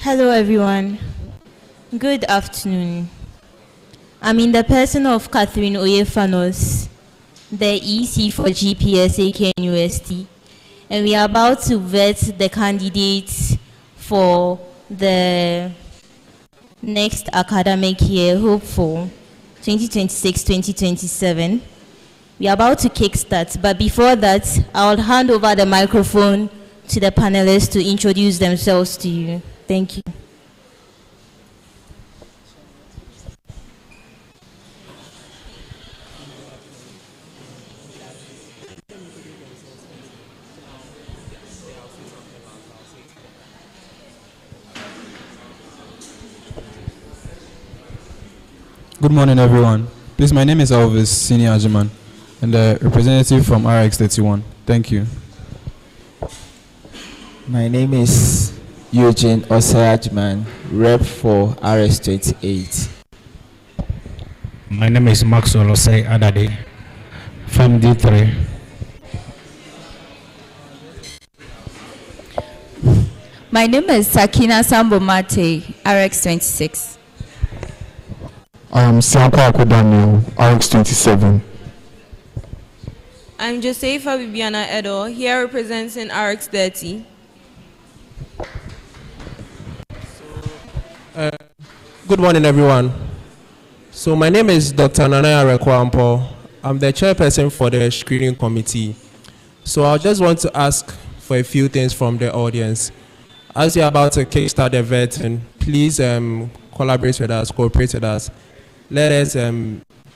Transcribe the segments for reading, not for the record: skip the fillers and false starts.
Hello, everyone. Good afternoon. I'm in the person of Catherine Oyefanos, the EC for GPSA KNUST, and we are about to vet the candidates for the next academic year, hopeful 2026-2027. We are about to kickstart, but before that, I'll hand over the microphone to the panelists to introduce themselves to you. Thank you. Good morning, everyone. Please, my name is Elvis Senior Ajiman, and a representative from RX31. Thank you. My name is Eugene Osayajman, rep for RX28. My name is Max Olosei Adade from D3. My name is Sakina Sambomate, RX26. I am Sanko Daniel, RX27. I'm Josefa Bibiana Edo, here representing RX30. Good morning, everyone. So my name is Dr. Nanaya Rekwampo. I'm the chairperson for the screening committee. So I just want to ask for a few things from the audience. As you're about to kickstart the vetting, please collaborate with us, cooperate with us. Let us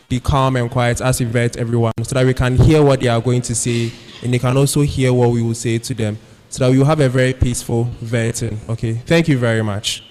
be calm and quiet as we vet everyone so that we can hear what they are going to say and they can also hear what we will say to them so that we will have a very peaceful vetting. Okay, thank you very much.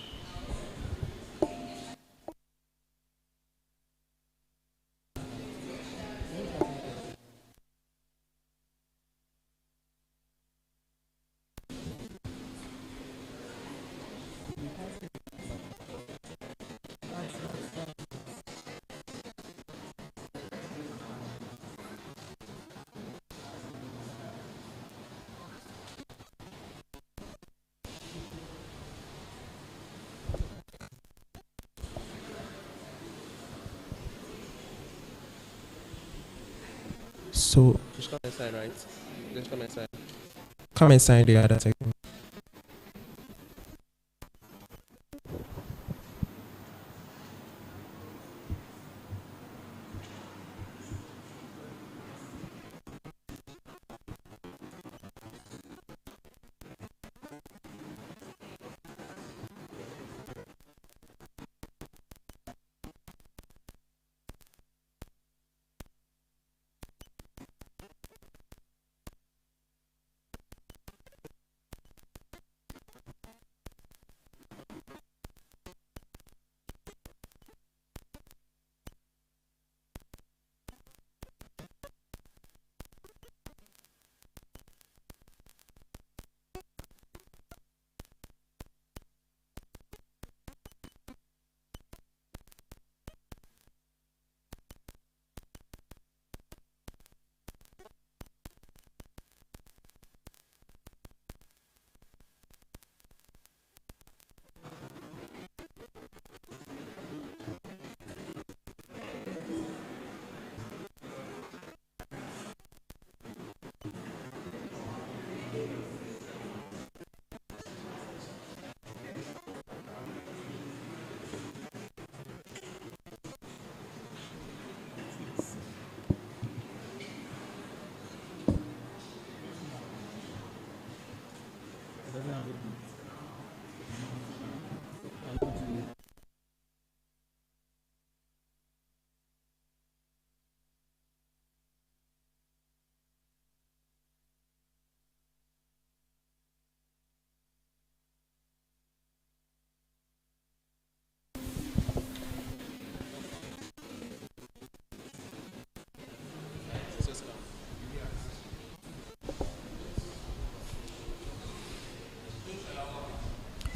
So just come inside, right? Just come inside. Come inside the other section.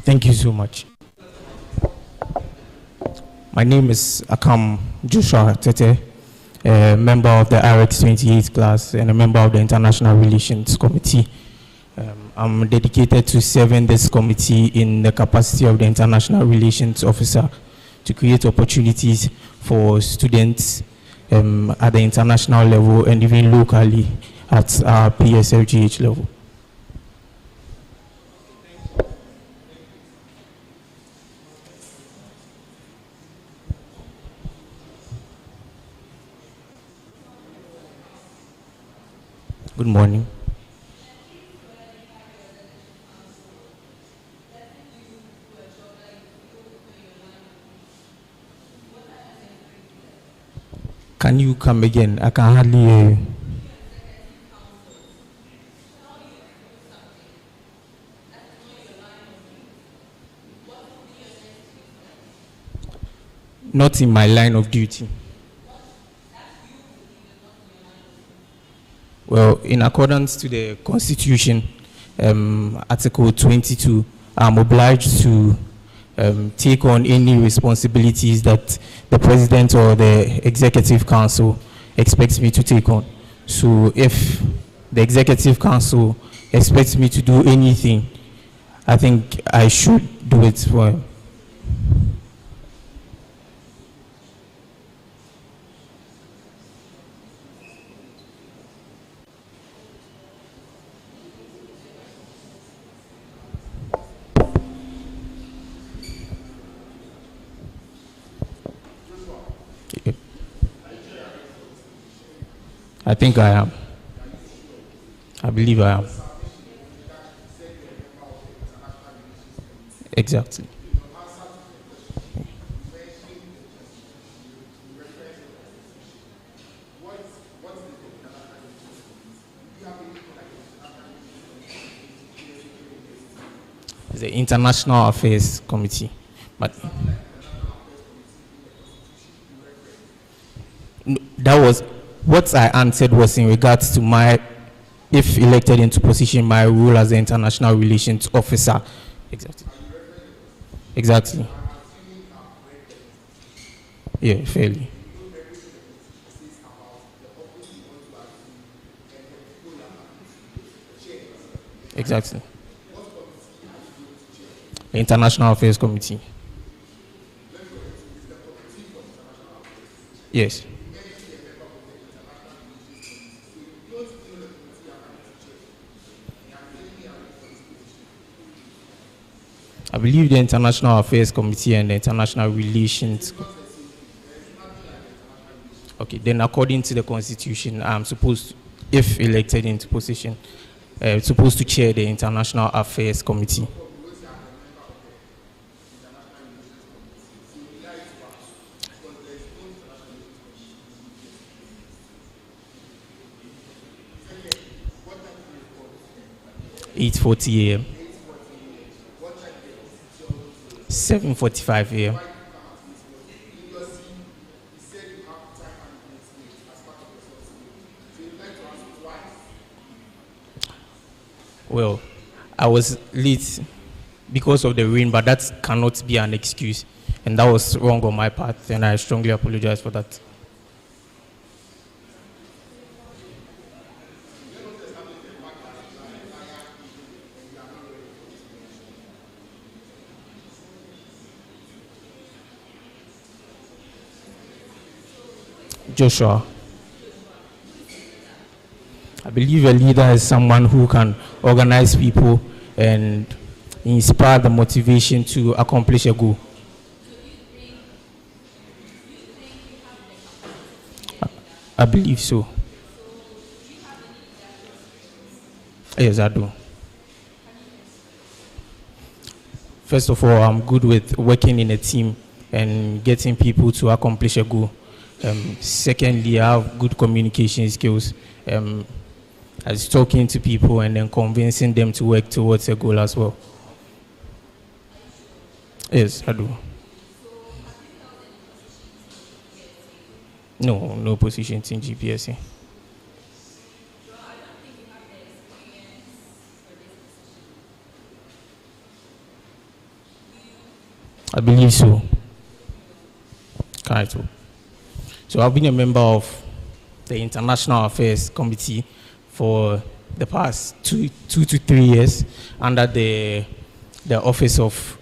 Thank you so much. My name is Akam Joshua Tete, a member of the RX28 class and a member of the International Relations Committee. I'm dedicated to serving this committee in the capacity of the International Relations Officer to create opportunities for students at the international level and even locally at our PSLGH level. Good morning. Can you come again? I can hardly hear you. Not in my line of duty. Well, in accordance to the Constitution, Article 22, I'm obliged to take on any responsibilities that the President or the Executive Council expects me to take on. So if the Executive Council expects me to do anything, I think I should do it for him. I think I am. I believe I am. Exactly. It's the International Affairs Committee. But that was what I answered was in regards to my, if elected into position, my role as the International Relations Officer. Exactly. Exactly. Yeah, fairly. Exactly. The International Affairs Committee. Yes. I believe the International Affairs Committee and the International Relations. Okay, then according to the Constitution, I'm supposed to, if elected into position, supposed to chair the International Affairs Committee. It's 8:40 a.m. 7:45 a.m. Well, I was late because of the rain, but that cannot be an excuse. And that was wrong on my part, and I strongly apologize for that. Joshua. I believe a leader is someone who can organize people and inspire the motivation to accomplish a goal. I believe so. Yes, I do. First of all, I'm good with working in a team and getting people to accomplish a goal. Secondly, I have good communication skills. As talking to people and then convincing them to work towards a goal as well. Yes, I do. No positions in GPSC. I believe so. Kind of. So I've been a member of the International Affairs Committee for the past 2 to 3 years under the office of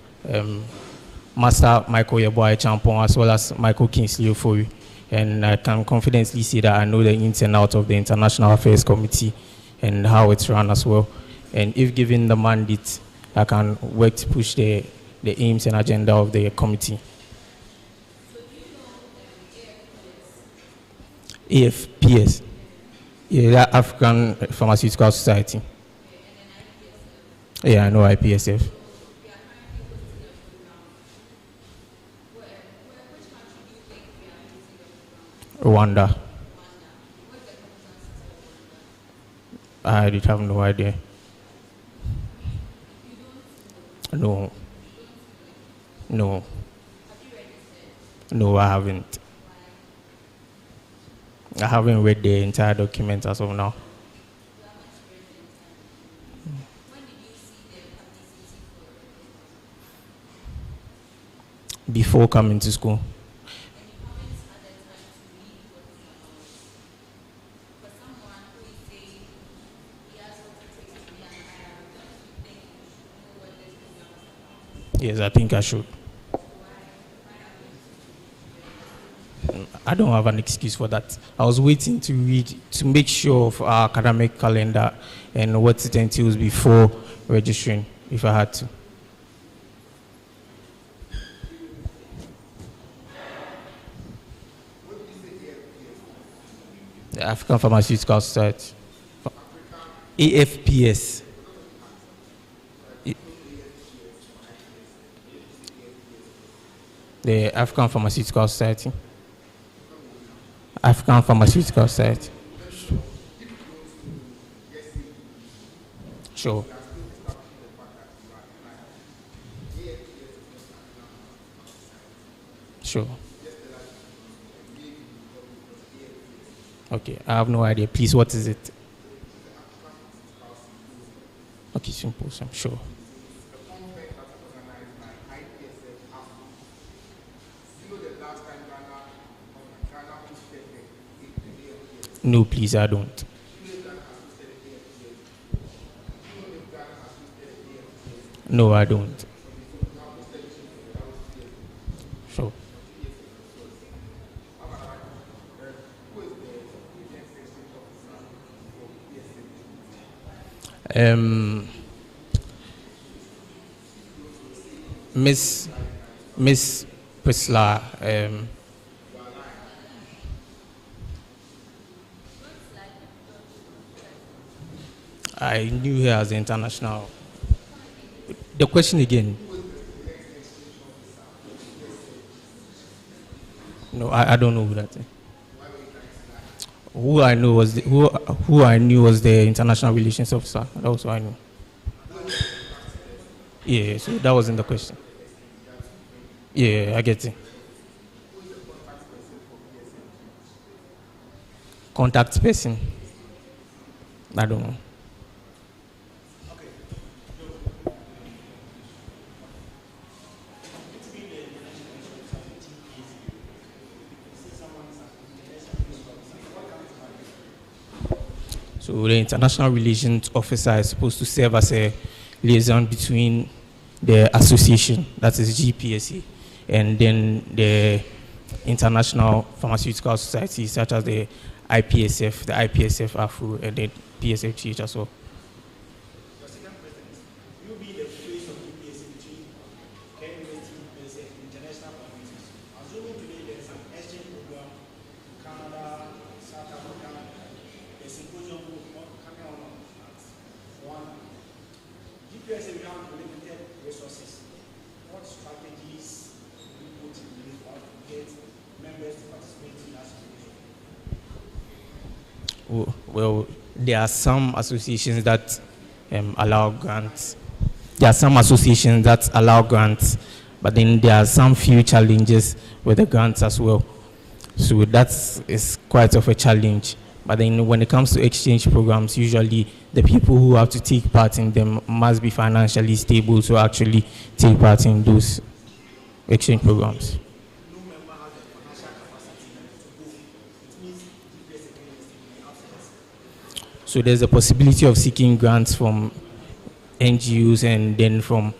Master Michael Yeboah Champon as well as Michael Kingsley Ofori. And I can confidently say that I know the ins and outs of the International Affairs Committee and how it's run as well. And if given the mandate, I can work to push the aims and agenda of the committee. AFPS, yeah, that African Pharmaceutical Society. Yeah, I know IPSF. Rwanda. I did have no idea. No. No. No, I haven't. I haven't read the entire document as of now. Before coming to school. Yes, I think I should. I don't have an excuse for that. I was waiting to read to make sure of our academic calendar and what it entails before registering, if I had to. The African Pharmaceutical Society. AFPS. The African Pharmaceutical Society. African Pharmaceutical Society. Sure. Sure. Okay, I have no idea. Please, what is it? Okay, symposium, sure. No, please, I don't. No, I don't. Sure. Miss Priscilla, I knew her as an international. The question again. No, I don't know who that is. Who I knew was who I knew was the international relations officer. That was who I knew. Yeah, so that wasn't the question. Yeah, I get it. Contact person. I don't know. So the international relations officer is supposed to serve as a liaison between the association, that is GPSA, and then the international pharmaceutical societies such as the IPSF, the IPSF AFU, and the PSFGH as well. Well, there are some associations that allow grants. There are some associations that allow grants, but then there are some few challenges with the grants as well. So that is quite of a challenge. But then when it comes to exchange programs, usually the people who have to take part in them must be financially stable to actually take part in those exchange programs. So there's a possibility of seeking grants from NGOs, and then from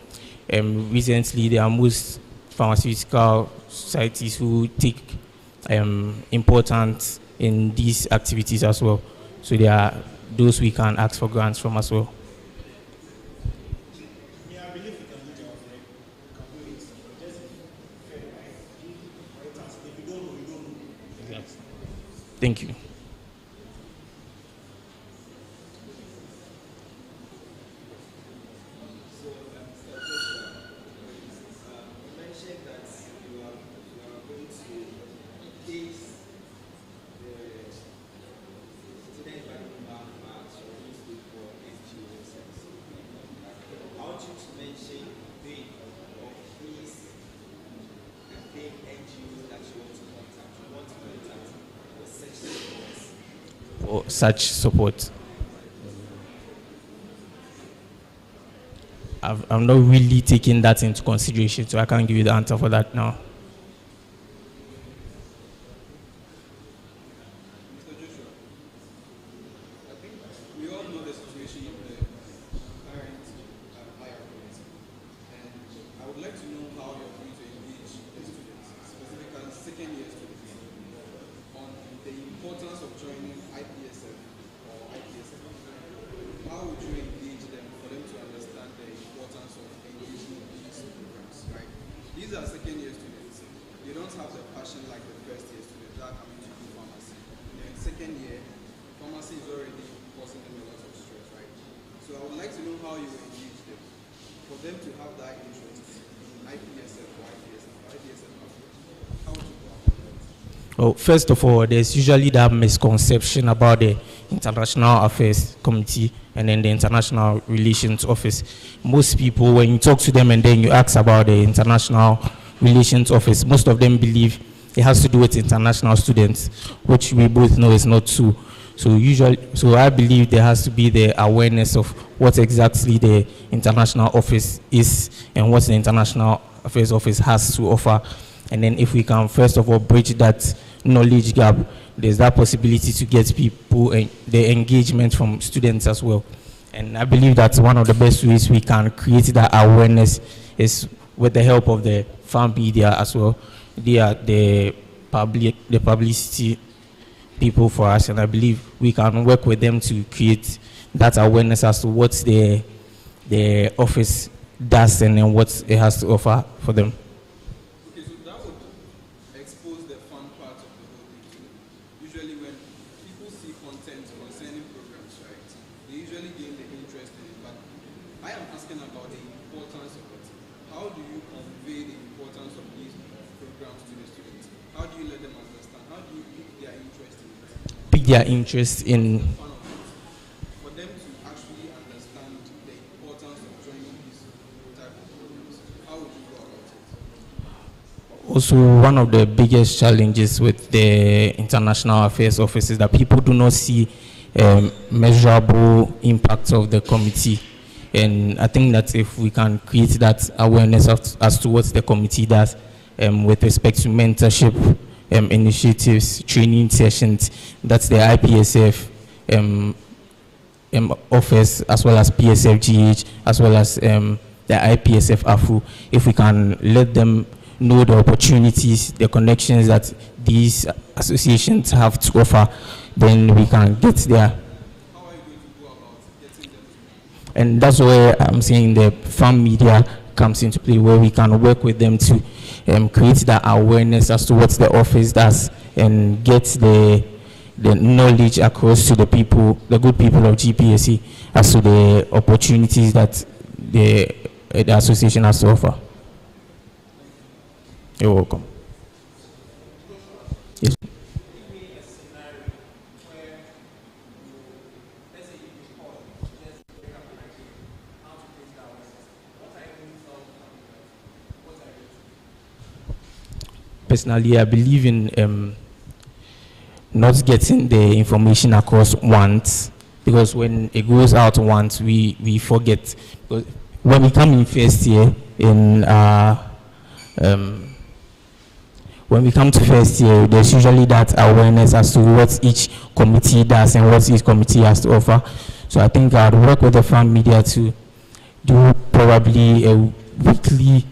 recently there are most pharmaceutical societies who take importance in these activities as well. So there are those we can ask for grants from as well. Thank you. For such support. I'm not really taking that into consideration, so I can't give you the answer for that now. We all know the situation of the current IRPs, and I would like to know how you're going to engage the students, specifically second year students, on the importance of joining IPSF or IPSF. How would you engage them for them to understand the importance of engaging in these programs, right? These are second year students. They don't have the passion like the first year students that are coming to do pharmacy. In second year, pharmacy is already causing them a lot of stress, right? So I would like to know how you engage them, for them to have that interest in IPSF or IPSF or IPSF. How would you go about that? Well, first of all, there's usually that misconception about the International Affairs Committee and then the International Relations Office. Most people, when you talk to them and then you ask about the International Relations Office, most of them believe it has to do with international students, which we both know is not true. So I believe there has to be the awareness of what exactly the International Office is and what the International Affairs Office has to offer. And then if we can first of all bridge that knowledge gap, there's that possibility to get people and the engagement from students as well. And I believe that's one of the best ways we can create that awareness is with the help of the fan media as well. They are the publicity people for us, and I believe we can work with them to create that awareness as to what the office does and then what it has to offer for them. Okay, so that would expose the fun part of the whole thing. Usually when people see content concerning programs, right, they usually gain the interest in it, but I am asking about the importance of it. How do you convey the importance of these programs to the students? How do you let them understand? How do you pick their interest in it? Pick their interest in. Fun of it. For them to actually understand the importance of joining these type of programs, how would you go about it? Also, one of the biggest challenges with the International Affairs Office is that people do not see measurable impact of the committee. And I think that if we can create that awareness as to what the committee does with respect to mentorship initiatives, training sessions, that's the IPSF office, as well as PSFGH, as well as the IPSF AFU. If we can let them know the opportunities, the connections that these associations have to offer, then we can get there. How are you going to go about getting them to? And that's where I'm saying the fan media comes into play, where we can work with them to create that awareness as to what the office does and get the knowledge across to the people, the good people of GPSC, as to the opportunities that the association has to offer. You're welcome. Yes. Personally, I believe in not getting the information across once, because when it goes out once, we forget. Because when we come in first year, when we come to first year, there's usually that awareness as to what each committee does and what each committee has to offer. So I think I'd work with the fan media to do probably a weekly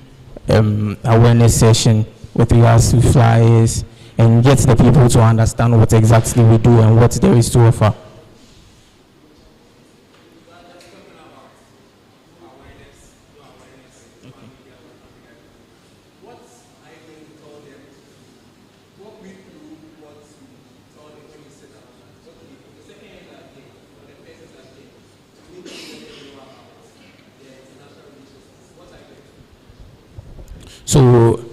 awareness session with regards to flyers and get the people to understand what exactly we do and what there is to offer. So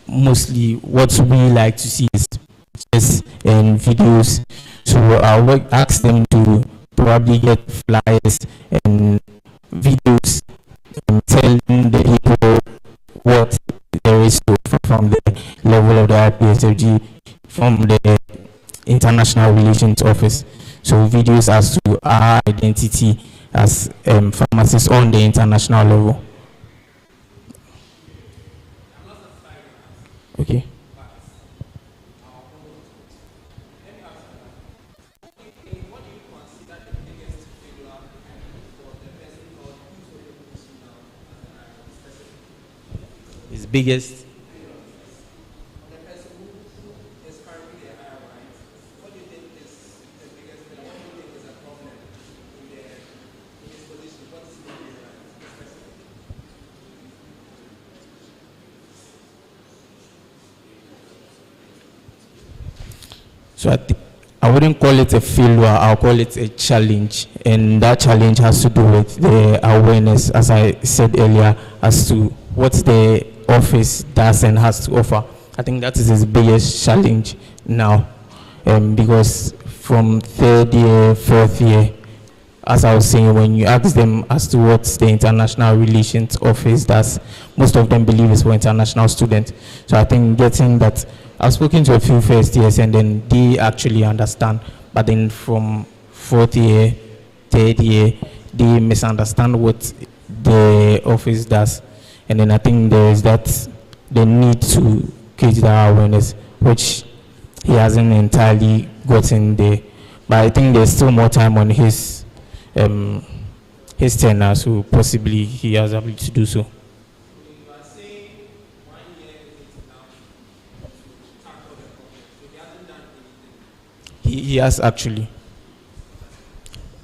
mostly what we like to see is pictures and videos. So I'll ask them to probably get flyers and videos telling the people what there is to offer from the level of the IPSFG, from the International Relations Office. So videos as to our identity as pharmacists on the international level. Okay. His biggest. So I wouldn't call it a failure, I'll call it a challenge. And that challenge has to do with the awareness, as I said earlier, as to what the office does and has to offer. I think that is his biggest challenge now. Because from third year, fourth year, as I was saying, when you ask them as to what the International Relations Office does, most of them believe it's for international students. So I think getting that, I've spoken to a few first years and then they actually understand, but then from fourth year, third year, they misunderstand what the office does. And then I think there is that, the need to create that awareness, which he hasn't entirely gotten there. But I think there's still more time on his tenure, so possibly he has the ability to do so. He has actually,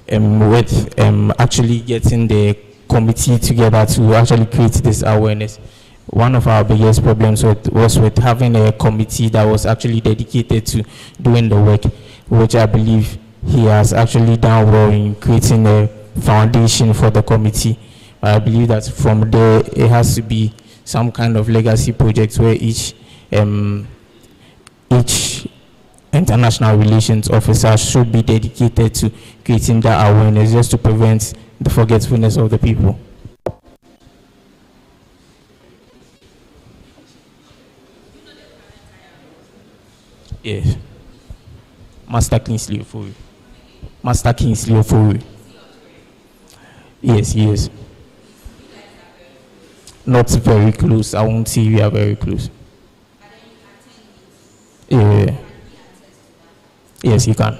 with actually getting the committee together to actually create this awareness. One of our biggest problems was with having a committee that was actually dedicated to doing the work, which I believe he has actually done well in creating a foundation for the committee. I believe that from there it has to be some kind of legacy project where each international relations officer should be dedicated to creating that awareness, just to prevent the forgetfulness of the people. Yes. Master Kingsley Ofori. Master Kingsley Ofori. Yes, yes. Not very close. I won't say we are very close. Yeah. Yes, you can.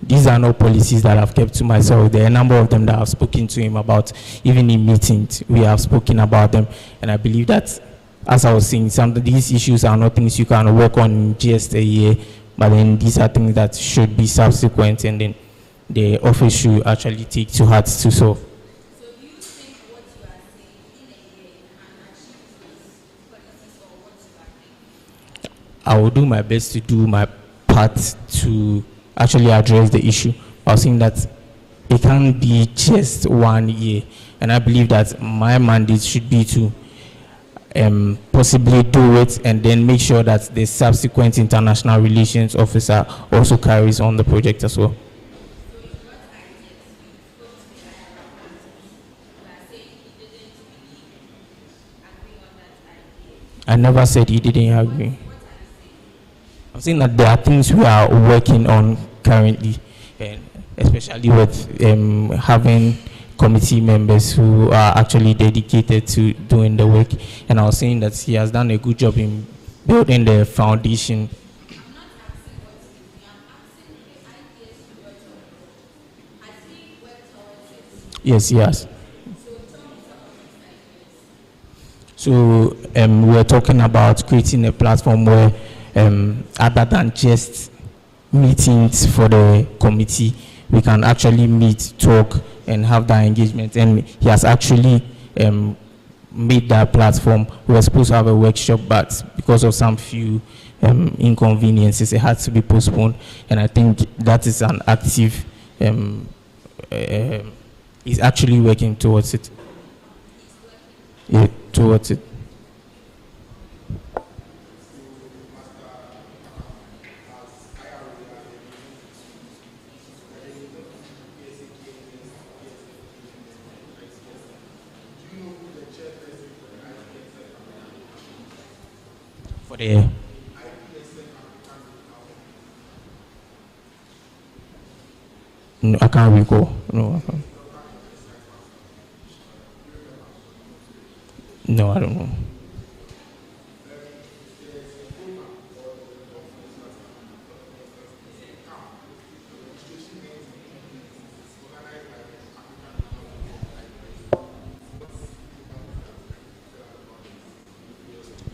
These are not policies that I've kept to myself. There are a number of them that I've spoken to him about. Even in meetings, we have spoken about them. And I believe that, as I was saying, some of these issues are not things you can work on in just a year, but then these are things that should be subsequent, and then the office should actually take to heart to solve. So do you think what you are saying in a year you can achieve those policies, or what you are thinking? I will do my best to do my part to actually address the issue. I was saying that it can't be just 1 year, and I believe that my mandate should be to possibly do it and then make sure that the subsequent international relations officer also carries on the project as well. I never said he didn't agree. I'm saying that there are things we are working on currently, and especially with having committee members who are actually dedicated to doing the work. And I was saying that he has done a good job in building the foundation. Yes, yes. So we're talking about creating a platform where, other than just meetings for the committee, we can actually meet, talk, and have that engagement. And he has actually made that platform. We were supposed to have a workshop, but because of some few inconveniences, it had to be postponed. And I think that is an active, he's actually working towards it. Yeah, towards it. For the no, I can't recall. No, I can't. No, I don't know.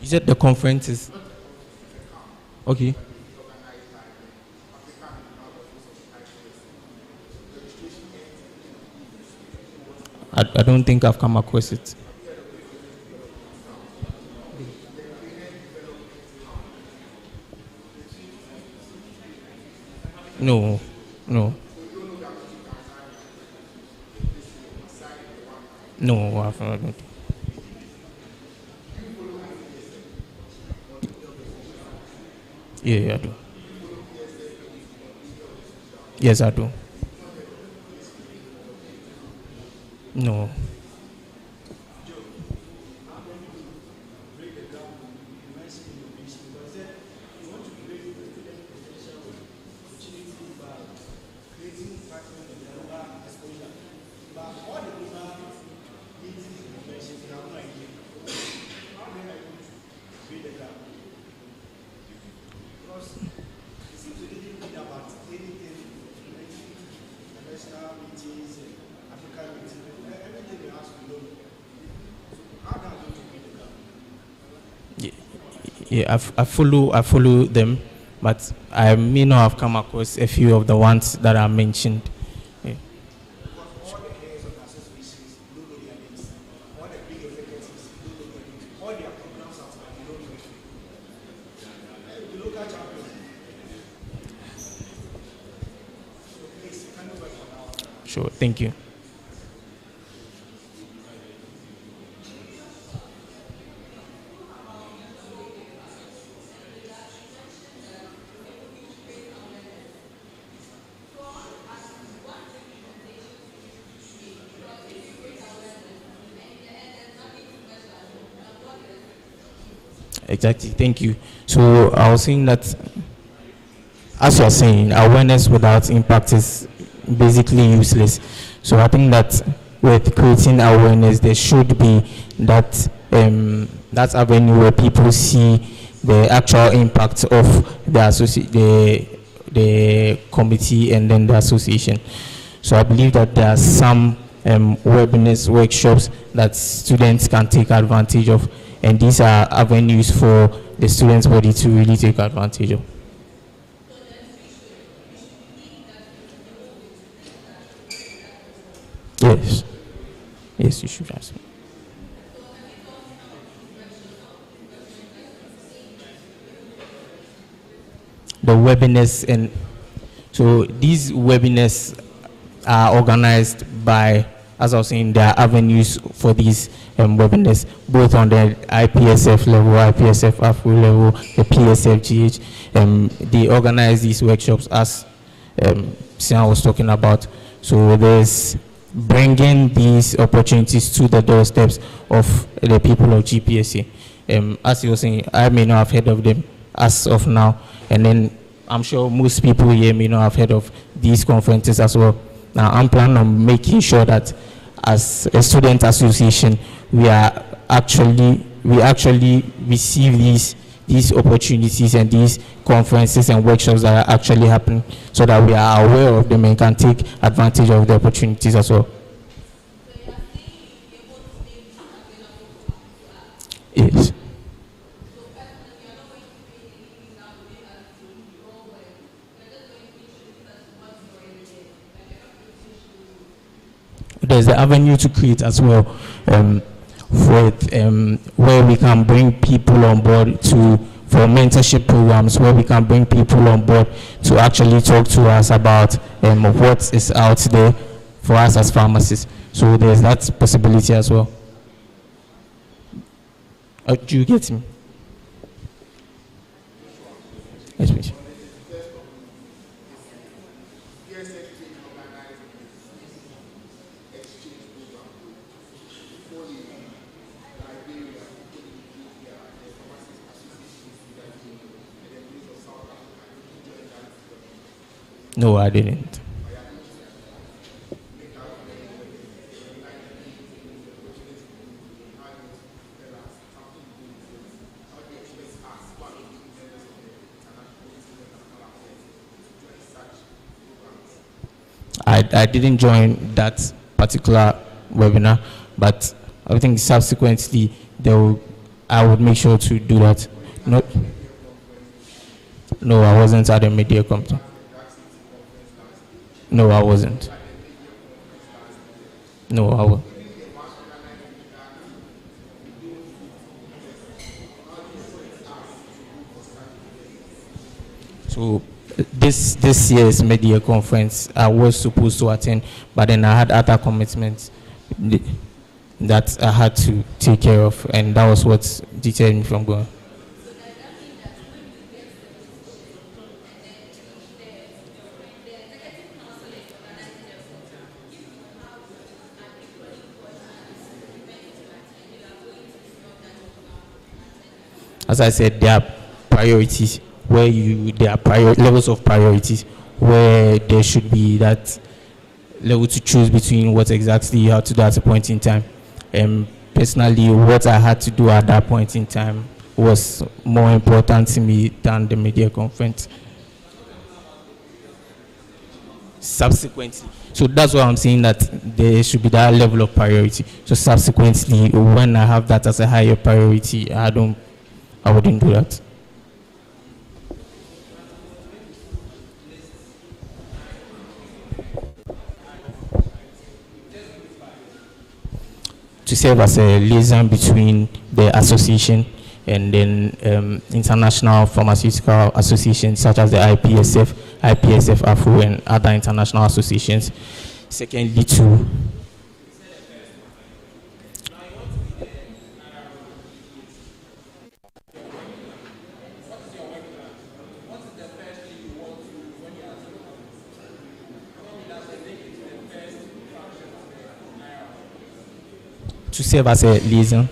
You said the conference is okay. I don't think I've come across it. No, no. No, I don't. Yeah, I do. Yes, I do. No. Yeah, I follow them, but I may not have come across a few of the ones that are mentioned. Yeah. Sure, thank you. Exactly, thank you. So I was saying that, as you are saying, awareness without impact is basically useless. So I think that with creating awareness, there should be that that avenue where people see the actual impact of the committee and then the association. So I believe that there are some webinars, workshops that students can take advantage of, and these are avenues for the students' body to really take advantage of. Yes. Yes, you should ask me. The webinars, and so these webinars are organized by as I was saying, there are avenues for these webinars, both on the IPSF level, IPSF AFRO level, the PSFGH. They organize these workshops as Sian was talking about. So there's bringing these opportunities to the doorsteps of the people of GPSA. As you were saying, I may not have heard of them as of now, and then I'm sure most people here may not have heard of these conferences as well. Now, I'm planning on making sure that as a student association, we actually receive these opportunities and these conferences and workshops that are actually happening, so that we are aware of them and can take advantage of the opportunities as well. Yes. There's the avenue to create as well, where we can bring people on board for mentorship programs, where we can bring people on board to actually talk to us about what is out there for us as pharmacists. So there's that possibility as well. Do you get me? Yes, please. No, I didn't. I didn't join that particular webinar, but I think subsequently I would make sure to do that. No, I wasn't at the media company. No, I wasn't. No, I was. So this year's media conference, I was supposed to attend, but then I had other commitments that I had to take care of, and that was what deterred me from going. As I said, there are priorities where there are levels of priorities where there should be that level to choose between what exactly you have to do at a point in time. Personally, what I had to do at that point in time was more important to me than the media conference. Subsequently, so that's why I'm saying that there should be that level of priority. So subsequently, when I have that as a higher priority, I wouldn't do that. To serve as a liaison between the association and then international pharmaceutical associations such as the IPSF, AFRO, and other international associations. Secondly, to serve as a liaison.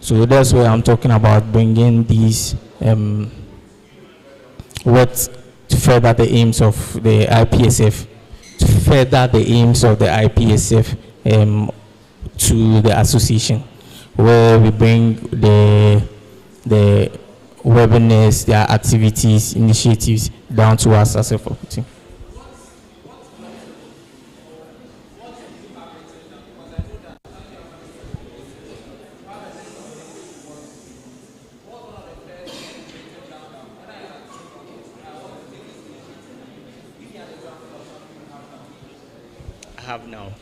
So that's where I'm talking about bringing these to further the aims of the IPSF, to the association, where we bring the webinars, their activities, initiatives down to us as a faculty. Have now.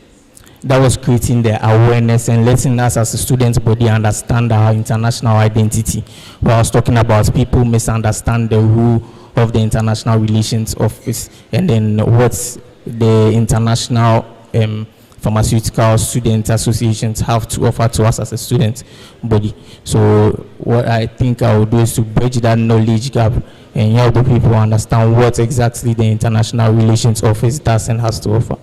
That was creating the awareness and letting us as a student body understand our international identity. Where I was talking about people misunderstand the role of the International Relations Office and then what's the international pharmaceutical student associations have to offer to us as a student body. So what I think I will do is to bridge that knowledge gap and help the people understand what exactly the International Relations Office does and has to offer.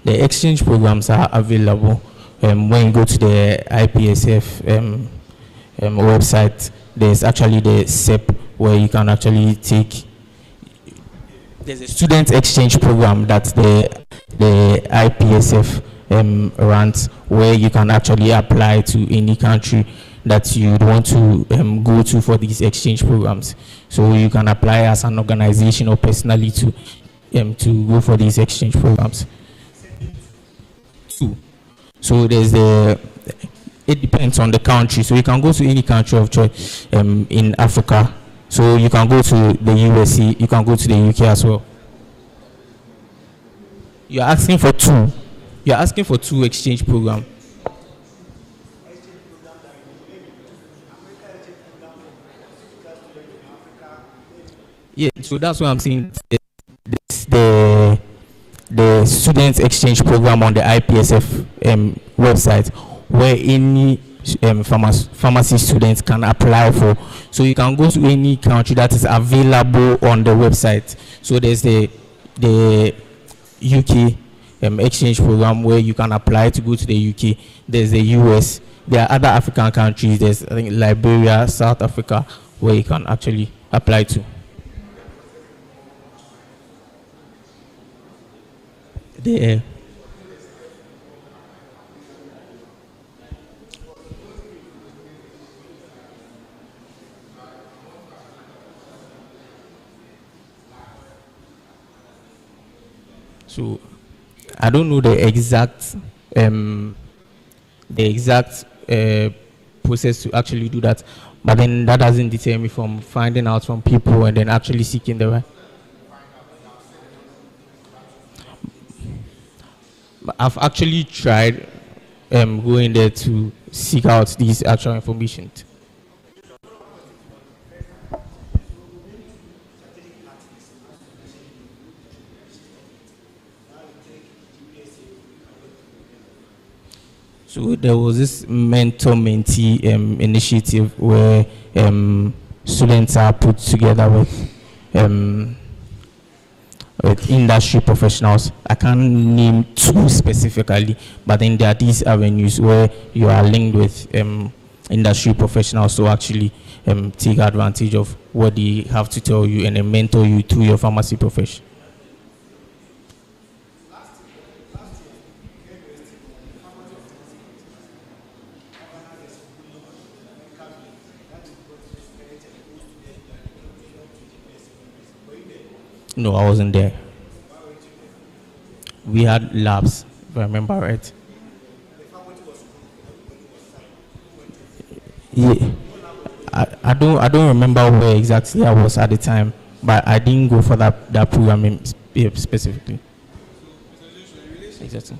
The exchange programs are available when you go to the IPSF website. There's actually the SEP where you can actually take. There's a student exchange program that the IPSF runs, where you can actually apply to any country that you want to go to for these exchange programs. So you can apply as an organization or personally to go for these exchange programs. So there's it depends on the country. So you can go to any country of choice in Africa. So you can go to the USA, you can go to the UK as well. You're asking for two. You're asking for two exchange programs. Yeah, so that's what I'm saying. The student exchange program on the IPSF website, where any pharmacy students can apply for. So you can go to any country that is available on the website. So there's the UK exchange program where you can apply to go to the UK. There's the US. There are other African countries. There's, I think, Liberia, South Africa, where you can actually apply to. There. So I don't know the exact process to actually do that, but then that doesn't deter me from finding out from people and then actually seeking the right. I've actually tried going there to seek out these actual information. So there was this mentor-mentee initiative where students are put together with industry professionals. I can't name two specifically, but then there are these avenues where you are linked with industry professionals to actually take advantage of what they have to tell you and then mentor you through your pharmacy profession. No, I wasn't there. We had labs, if I remember right. Yeah, I don't remember where exactly I was at the time, but I didn't go for that programming specifically. Exactly.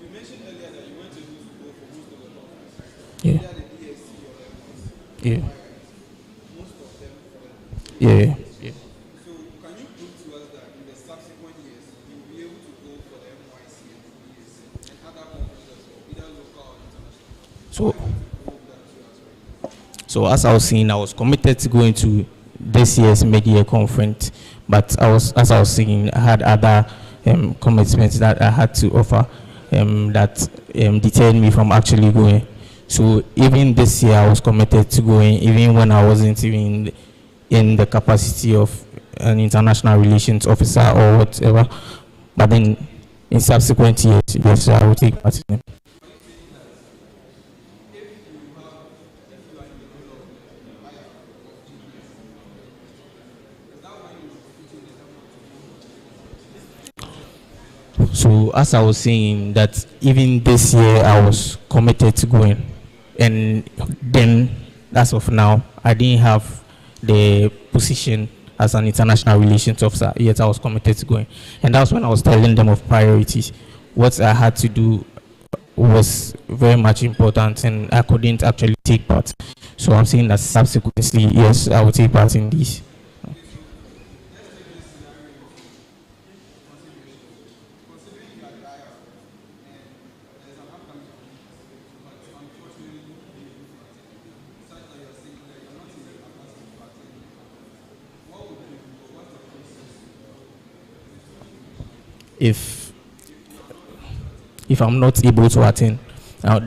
You mentioned earlier that you went to go for most of the conference. Yeah. Either the DSC or Yeah. most of them for them. Yeah. Yeah. So can you prove to us that in the subsequent years you'll be able to go for the NYC and the DSC and other conferences, either local or international? So as I was saying, I was committed to going to this year's mid-year conference, but as I was saying, I had other commitments that I had to offer that deterred me from actually going. So even this year, I was committed to going, even when I wasn't even in the capacity of an international relations officer or whatever. But then in subsequent years, yes, I will take part in them. So as I was saying, that even this year I was committed to going, And then, as of now, I didn't have the position as an international relations officer, yet I was committed to going. And that's when I was telling them of priorities. What I had to do was very much important, and I couldn't actually take part. So I'm saying that subsequently, yes, I will take part in this. If I'm not able to attend, now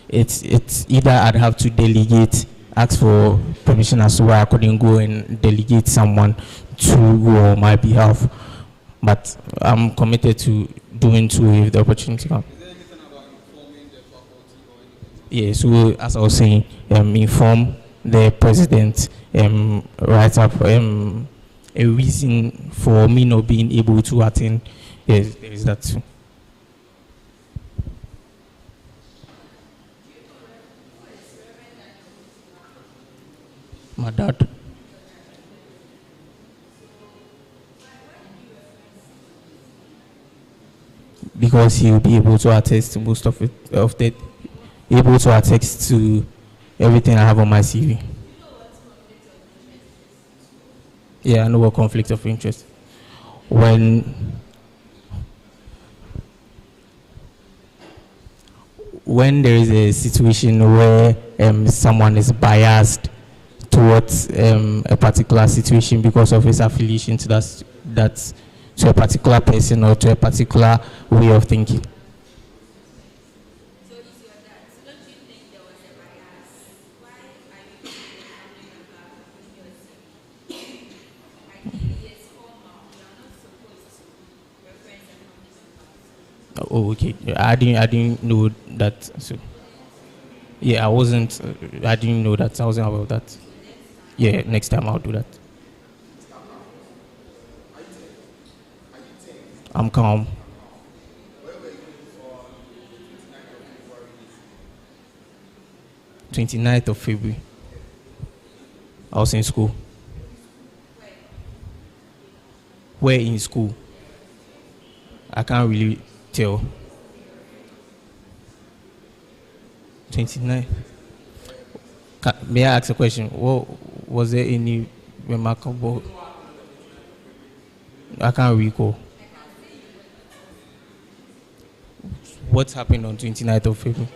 it's either I'd have to delegate, ask for permission as to why I couldn't go, and delegate someone to go on my behalf. But I'm committed to doing so if the opportunity comes. Is there anything about informing the faculty or anything? Yeah, so as I was saying, inform the president, write up a reason for me not being able to attend. Yes, there is that too. My dad. Because he will be able to attest to most of it, able to attest to everything I have on my CV. Yeah, I know what conflict of interest. When there is a situation where someone is biased towards a particular situation because of his affiliation to that to a particular person or to a particular way of thinking. So is your dad? So don't you think there was a bias? Why are you having a back in your CV? Ideally, it's formal. You are not supposed to reference a family member. Oh, okay. I didn't know that. So, yeah, I didn't know that. I wasn't aware of that. Yeah, next time I'll do that. I'm calm. 29th of February. I was in school. Where in school? I can't really tell. 29. May I ask a question? Was there any remarkable? I can't recall. What happened on 29th of February?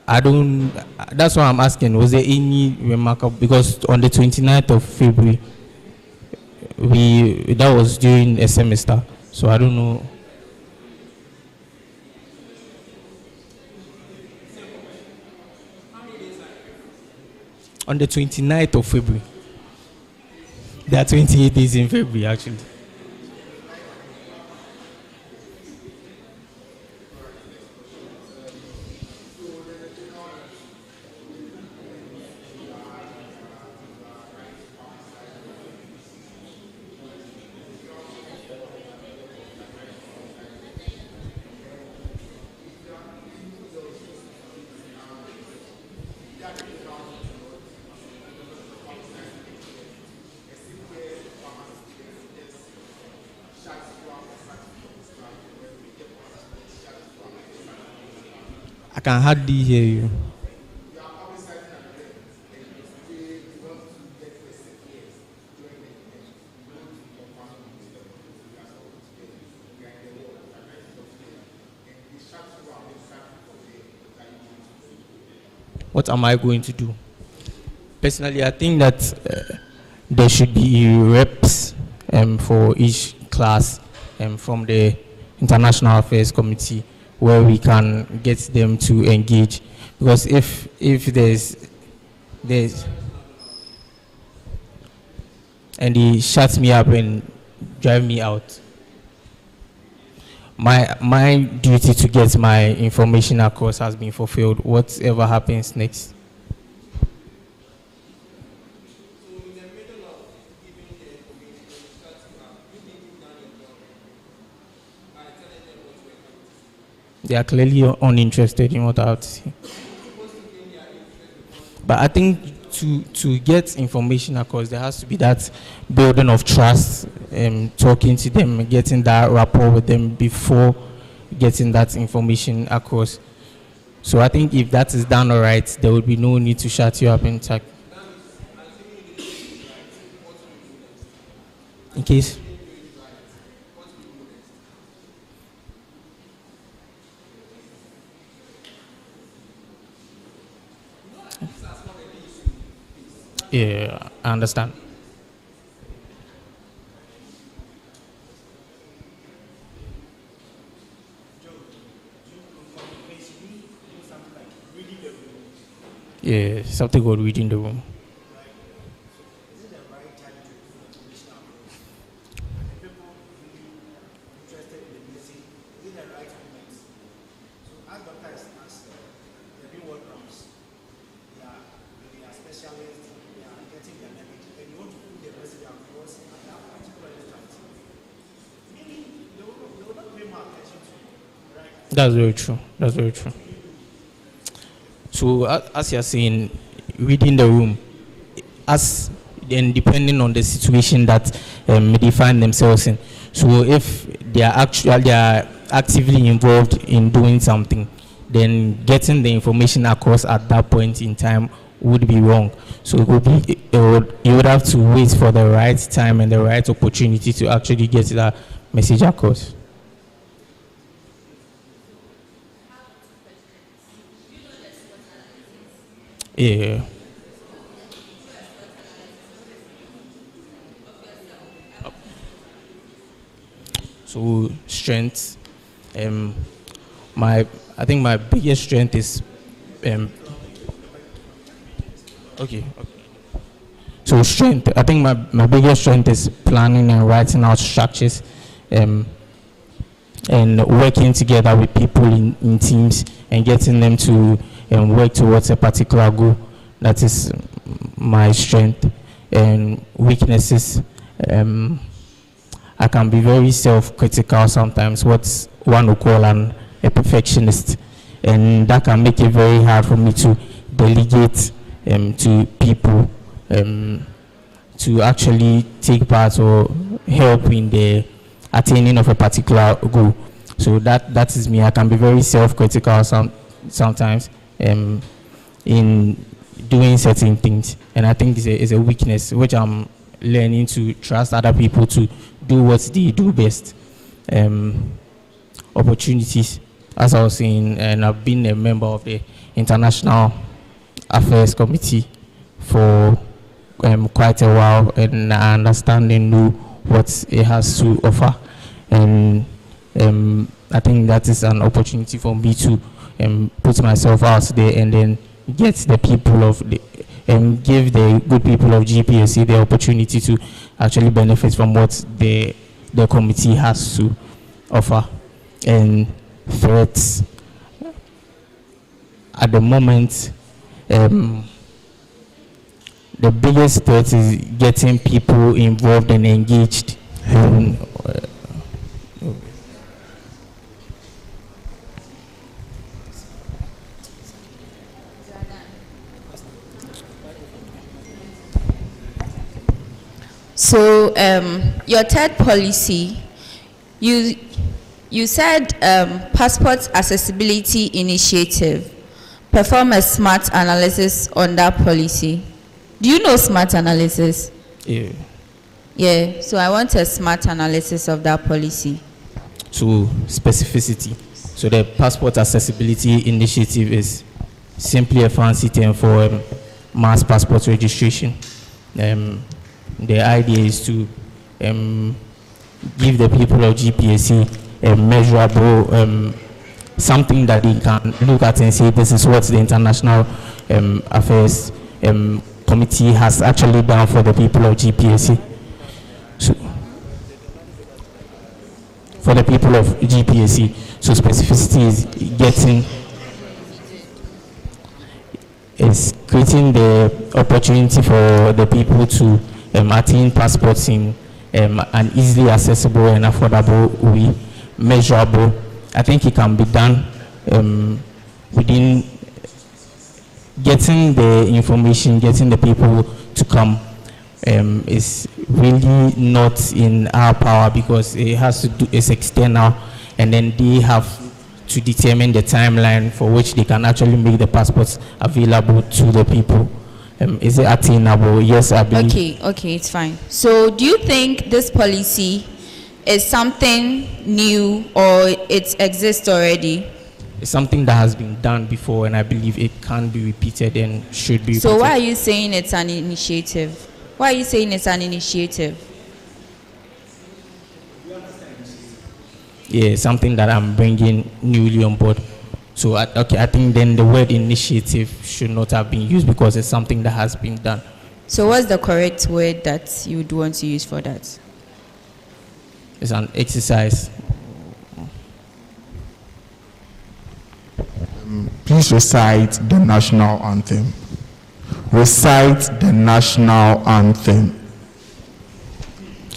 I don't. That's why I'm asking. Was there any remarkable? Because on the 29th of February, that was during a semester. So I don't know. On the 29th of February. There are 28 days in February, actually. I can hardly hear you. What am I going to do? Personally, I think that there should be reps for each class from the International Affairs Committee, where we can get them to engage. Because if there's and he shuts me up and drive me out, my duty to get my information across has been fulfilled. Whatever happens next. They are clearly uninterested in what I have to say. But I think to get information across, there has to be that building of trust, talking to them, getting that rapport with them before getting that information across. So I think if that is done all right, there will be no need to shut you up and talk. In case. Yeah, I understand. Yeah, something called reading the room. That's very true. That's very true. So as you're saying, reading the room, as then depending on the situation that they find themselves in. So if they are actively involved in doing something, then getting the information across at that point in time would be wrong. So you would have to wait for the right time and the right opportunity to actually get that message across. Yeah. So strength, I think my biggest strength is, okay. So strength, I think my biggest strength is planning and writing out structures, and working together with people in teams and getting them to work towards a particular goal. That is my strength. And weaknesses, I can be very self-critical sometimes, what one would call a perfectionist, and that can make it very hard for me to delegate to people to actually take part or help in the attaining of a particular goal. So that is me. I can be very self-critical sometimes in doing certain things, and I think it's a weakness which I'm learning to trust other people to do what they do best. Opportunities, as I was saying, and I've been a member of the International Affairs Committee for quite a while, and I understand and know what it has to offer, and I think that is an opportunity for me to put myself out there and then get the people of the give the good people of GPSC the opportunity to actually benefit from what the committee has to offer. And threats, at the moment, the biggest threat is getting people involved and engaged. So your third policy, you said passport accessibility initiative. Perform a SMART analysis on that policy. Do you know SMART analysis? Yeah. Yeah. So I want a SMART analysis of that policy. So specificity. So the passport accessibility initiative is simply a fancy term for mass passport registration. The idea is to give the people of GPSC a measurable something that they can look at and say, this is what the International Affairs Committee has actually done for the people of GPSC. So, for the people of GPSC, so specificity is creating the opportunity for the people to attain passports in an easily accessible and affordable way, measurable. I think it can be done within getting the information, getting the people to come is really not in our power because it has to do, it's external, and then they have to determine the timeline for which they can actually make the passports available to the people. Is it attainable? Yes, I believe. Okay, it's fine. So do you think this policy is something new or it exists already? It's something that has been done before, and I believe it can be repeated and should be repeated. So why are you saying it's an initiative? Why are you saying it's an initiative? Yeah, something that I'm bringing newly on board. So, I think then the word initiative should not have been used because it's something that has been done. So what's the correct word that you would want to use for that? It's an exercise. Please recite the national anthem. Recite the national anthem.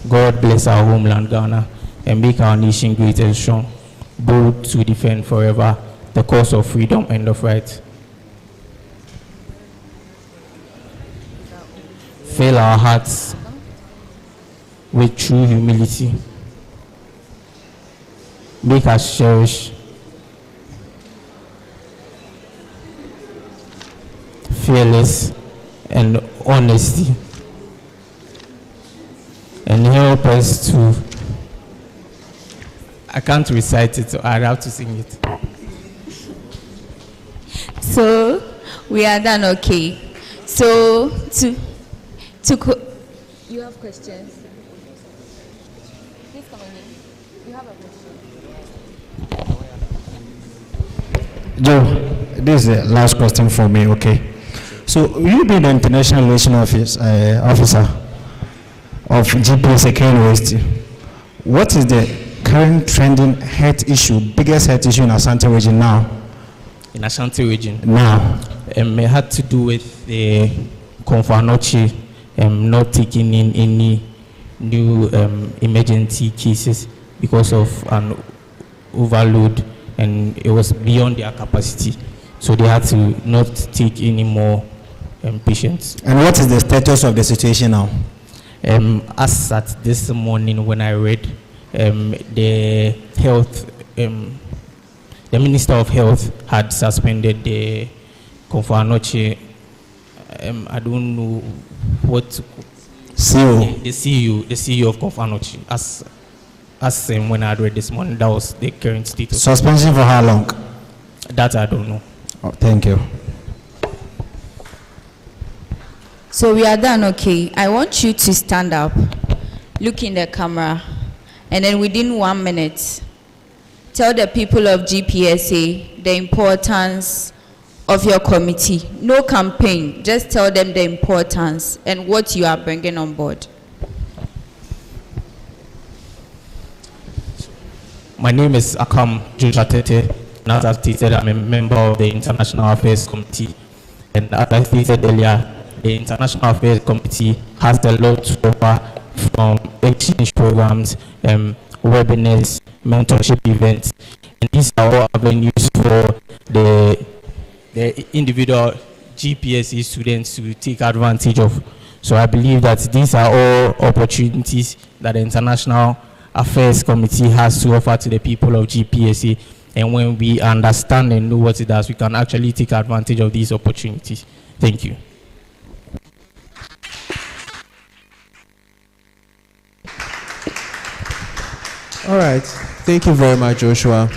God bless our homeland, Ghana, and make our nation great and strong, bold to defend forever the cause of freedom and of right. Fill our hearts with true humility. Make us cherish fearless and honesty, and help us to, I can't recite it, so I have to sing it. So we are done, okay. So you have questions? Please come again. You have a question. Joe, this is the last question for me, okay? So, you being the international relation officer of GPSA University, what is the current trending health issue, biggest health issue in Asante region now? In Ashanti region. Now. It had to do with the Konfanochi not taking in any new emergency cases because of an overload, and it was beyond their capacity. So they had to not take any more patients. And what is the status of the situation now? As at this morning when I read, the Minister of Health had suspended the Konfanochi, I don't know what to call CEO. the CEO of Konfanochi. As when I read this morning, that was the current status. Suspension for how long? That I don't know. Oh, thank you. So we are done, okay. I want you to stand up, look in the camera, and then within 1 minute, tell the people of GPSA the importance of your committee. No campaign, just tell them the importance and what you are bringing on board. My name is Akam Jujatete, and as I stated, I'm a member of the International Affairs Committee. And as I stated earlier, the International Affairs Committee has a lot to offer, from exchange programs, webinars, mentorship events, and these are all avenues for the individual GPSA students to take advantage of. So I believe that these are all opportunities that the International Affairs Committee has to offer to the people of GPSA, and when we understand and know what it does, we can actually take advantage of these opportunities. Thank you. All right. Thank you very much, Joshua.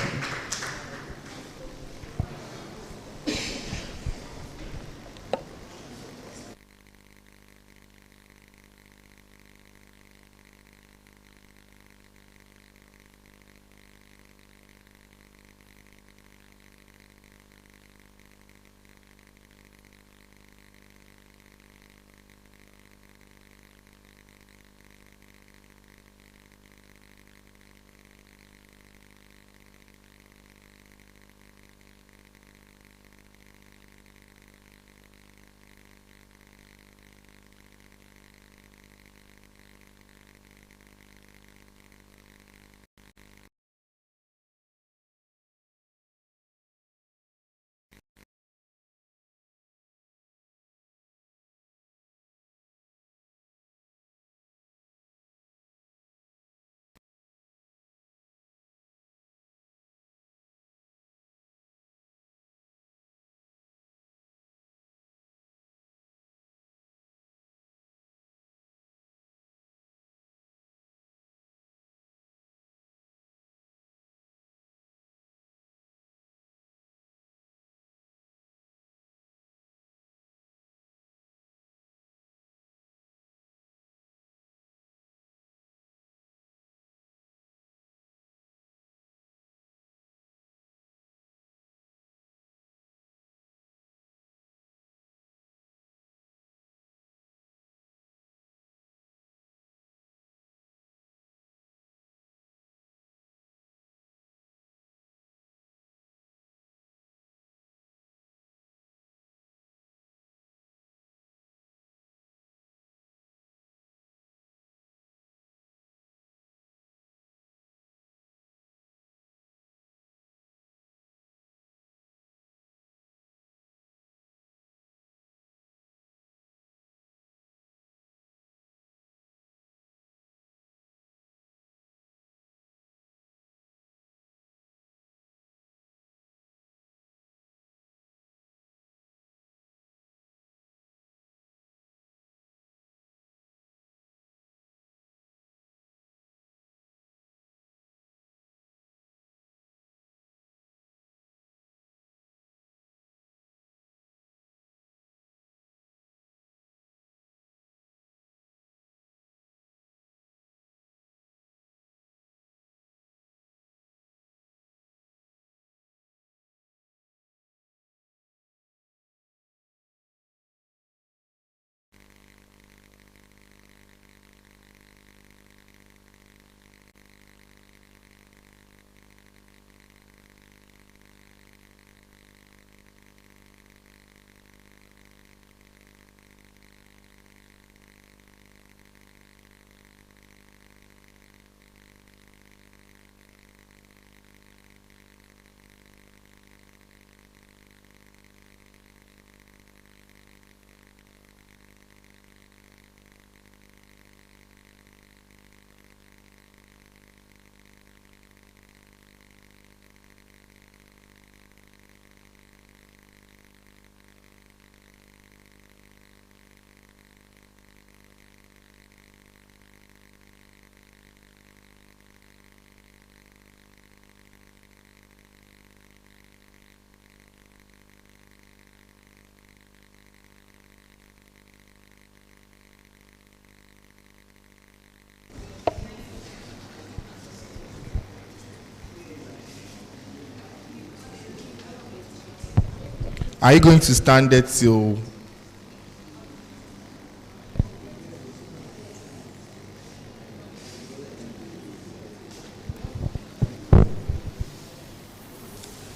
Are you going to stand there till?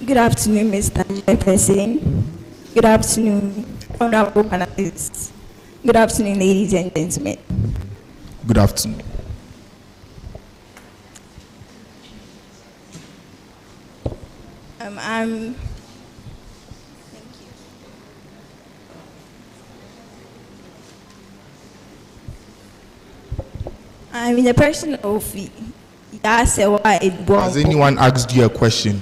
Good afternoon, Mr. Chairperson. Good afternoon, honorable panelists. Good afternoon, ladies and gentlemen. Good afternoon. I'm in the person of Yasewa Edbon. Has anyone asked you a question?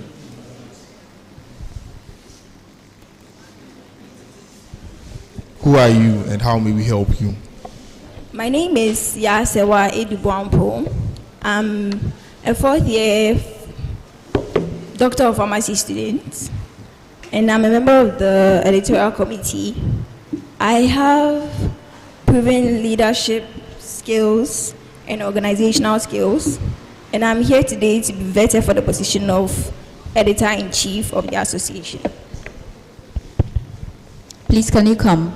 Who are you and how may we help you? My name is Yasewa Edbon. I'm a fourth year Doctor of Pharmacy student, and I'm a member of the editorial committee. I have proven leadership skills and organizational skills, and I'm here today to be vetted for the position of editor-in-chief of the association. Please, can you come?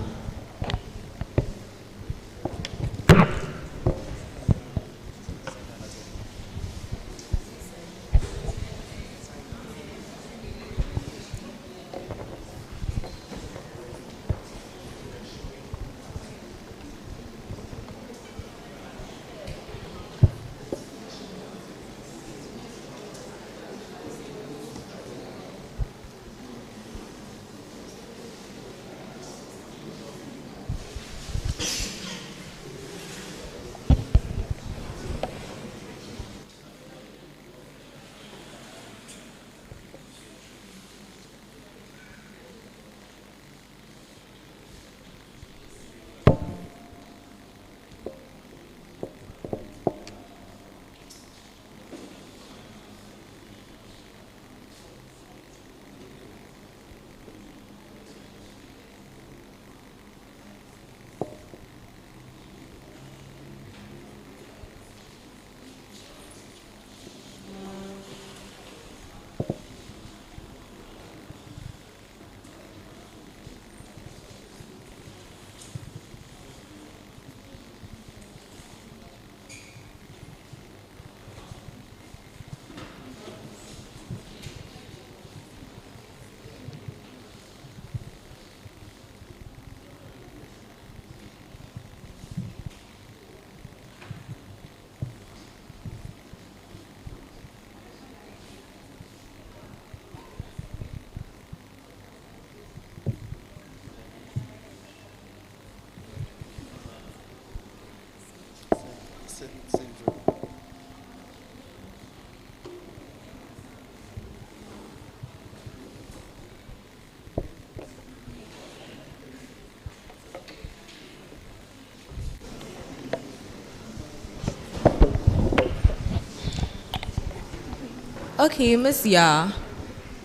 Okay, Miss Ya,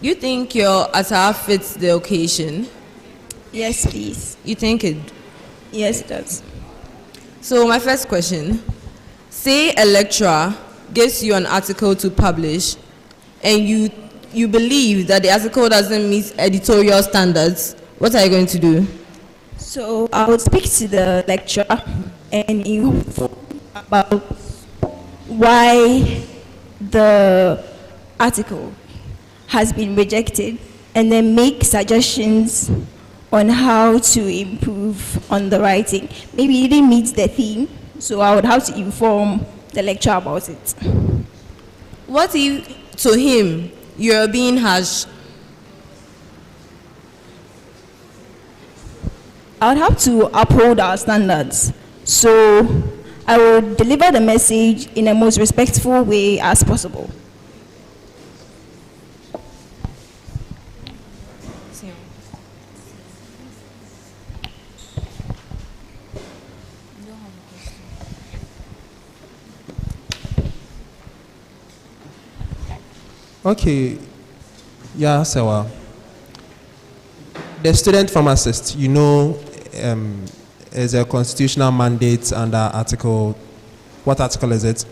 you think your attire fits the occasion? Yes, please. You think it? Yes, it does. So my first question, say a lecturer gives you an article to publish and you believe that the article doesn't meet editorial standards, what are you going to do? So I would speak to the lecturer and inform about why the article has been rejected, and then make suggestions on how to improve on the writing. Maybe it didn't meet the theme, so I would have to inform the lecturer about it. What if to him you're being harsh? I would have to uphold our standards. So I will deliver the message in the most respectful way as possible. Okay, yeah, Sewa. The student pharmacist, you know, is a constitutional mandate under article. What article is it?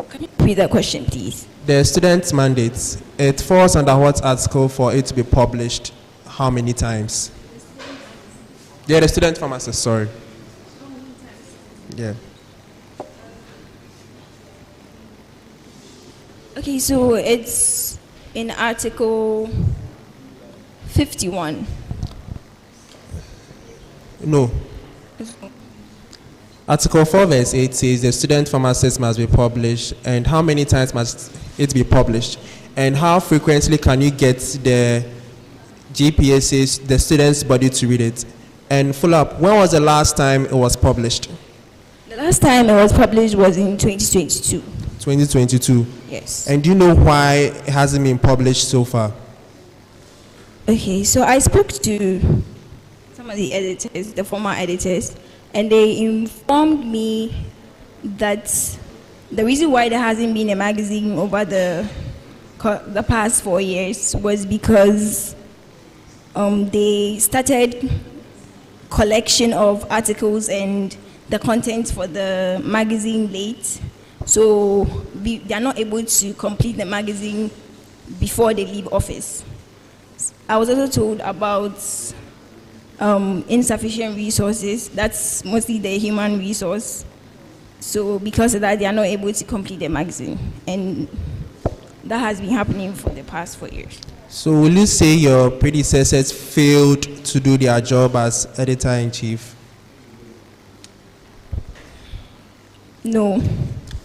Can you repeat that question, please? The student's mandate, it falls under what article for it to be published how many times? Yeah, the student pharmacist, sorry. Yeah. Okay, so it's in Article 51. No. Article 4 verse 8 says the student pharmacist must be published, and how many times must it be published? And how frequently can you get the GPSA's, the student's body to read it? And follow up, when was the last time it was published? The last time it was published was in 2022. 2022. Yes. And do you know why it hasn't been published so far? Okay, so I spoke to some of the editors, the former editors, and they informed me that the reason why there hasn't been a magazine over the past 4 years was because they started collection of articles and the content for the magazine late, so they are not able to complete the magazine before they leave office. I was also told about insufficient resources. That's mostly the human resource. So because of that, they are not able to complete the magazine, and that has been happening for the past 4 years. So will you say your predecessors failed to do their job as editor-in-chief? No.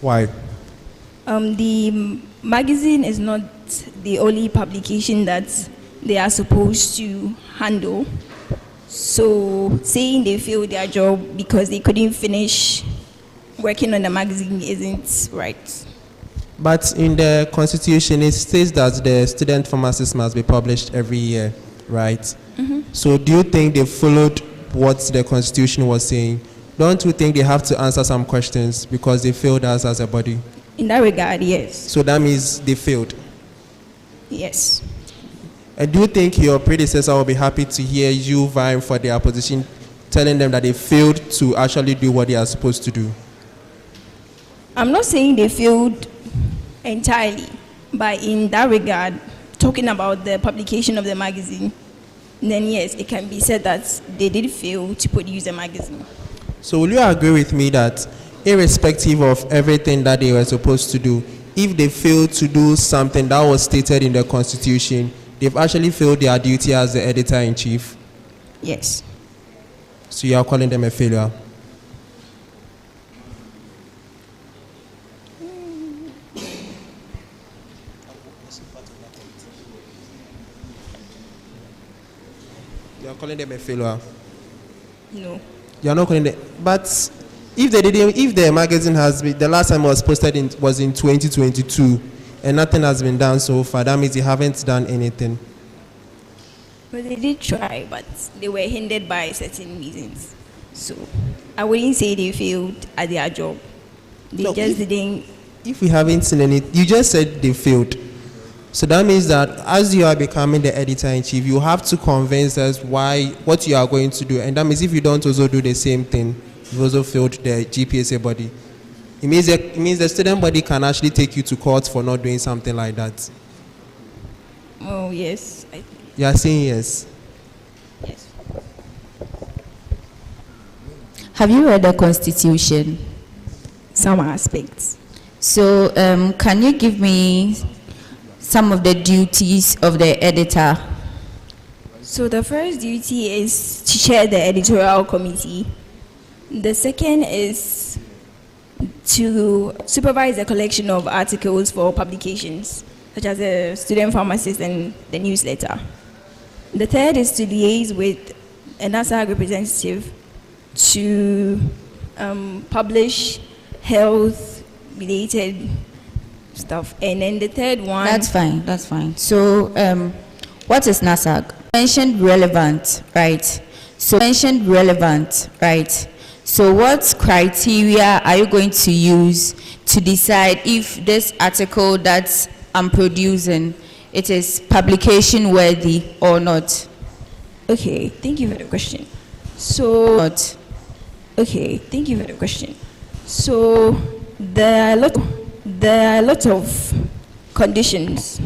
Why? The magazine is not the only publication that they are supposed to handle. So saying they failed their job because they couldn't finish working on the magazine isn't right. But in the constitution, it states that the student pharmacist must be published every year, right? Mm-hmm. So do you think they followed what the constitution was saying? Don't you think they have to answer some questions because they failed us as a body? In that regard, yes. So that means they failed. Yes. And do you think your predecessor will be happy to hear you vying for their position, telling them that they failed to actually do what they are supposed to do? I'm not saying they failed entirely, but in that regard, talking about the publication of the magazine, then yes, it can be said that they did fail to produce a magazine. So will you agree with me that irrespective of everything that they were supposed to do, if they failed to do something that was stated in the constitution, they've actually failed their duty as the editor-in-chief? Yes. So you are calling them a failure? You are calling them a failure? No. You are not calling them, but if they didn't, if the magazine has been, the last time it was posted was in 2022, and nothing has been done so far, that means they haven't done anything. Well, they did try, but they were hindered by certain reasons. So I wouldn't say they failed at their job. They just didn't. If we haven't seen any, you just said they failed. So that means that as you are becoming the editor-in-chief, you have to convince us what you are going to do. And that means if you don't also do the same thing, you also failed the GPSA body. It means the student body can actually take you to court for not doing something like that. Oh, yes. You are saying yes? Yes. Have you read the Constitution? Some aspects. So can you give me some of the duties of the editor? So the first duty is to chair the editorial committee. The second is to supervise the collection of articles for publications, such as the student pharmacist and the newsletter. The third is to liaise with a NASA representative to publish health-related stuff. And then the third one... That's fine. So what is NASAG? Mentioned relevant, right? So what criteria are you going to use to decide if this article that I'm producing, it is publication worthy or not? Okay, thank you for the question. So there are a lot of conditions,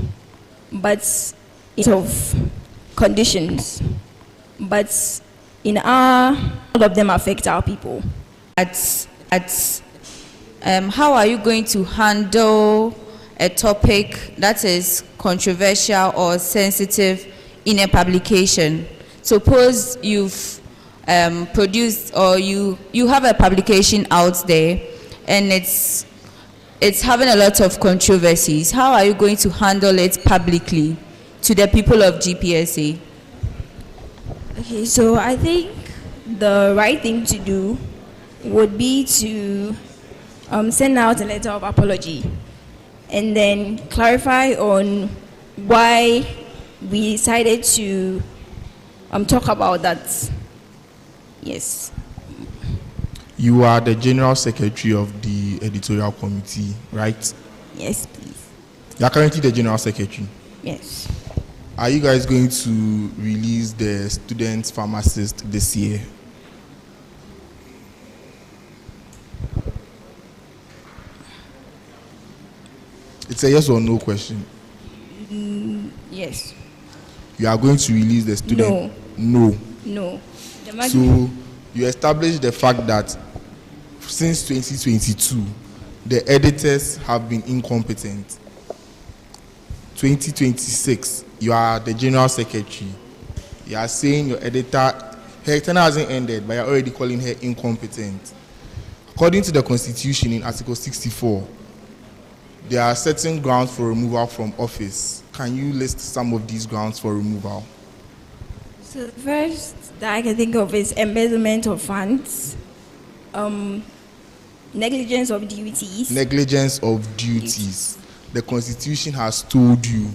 but conditions, but all of them affect our people. How are you going to handle a topic that is controversial or sensitive in a publication? Suppose you've produced, or you have a publication out there and it's having a lot of controversies. How are you going to handle it publicly to the people of GPSA? Okay, so I think the right thing to do would be to send out a letter of apology and then clarify on why we decided to talk about that. Yes. You are the General Secretary of the Editorial Committee, right? Yes, please. You are currently the General Secretary. Yes. Are you guys going to release the student pharmacist this year? It's a yes or no question. Yes. You are going to release the student? No. No. So you established the fact that since 2022, the editors have been incompetent. 2026, you are the General Secretary. You are saying your editor, her tenure hasn't ended, but you're already calling her incompetent. According to the Constitution in Article 64, there are certain grounds for removal from office. Can you list some of these grounds for removal? So the first that I can think of is embezzlement of funds, negligence of duties. Negligence of duties. The Constitution has told you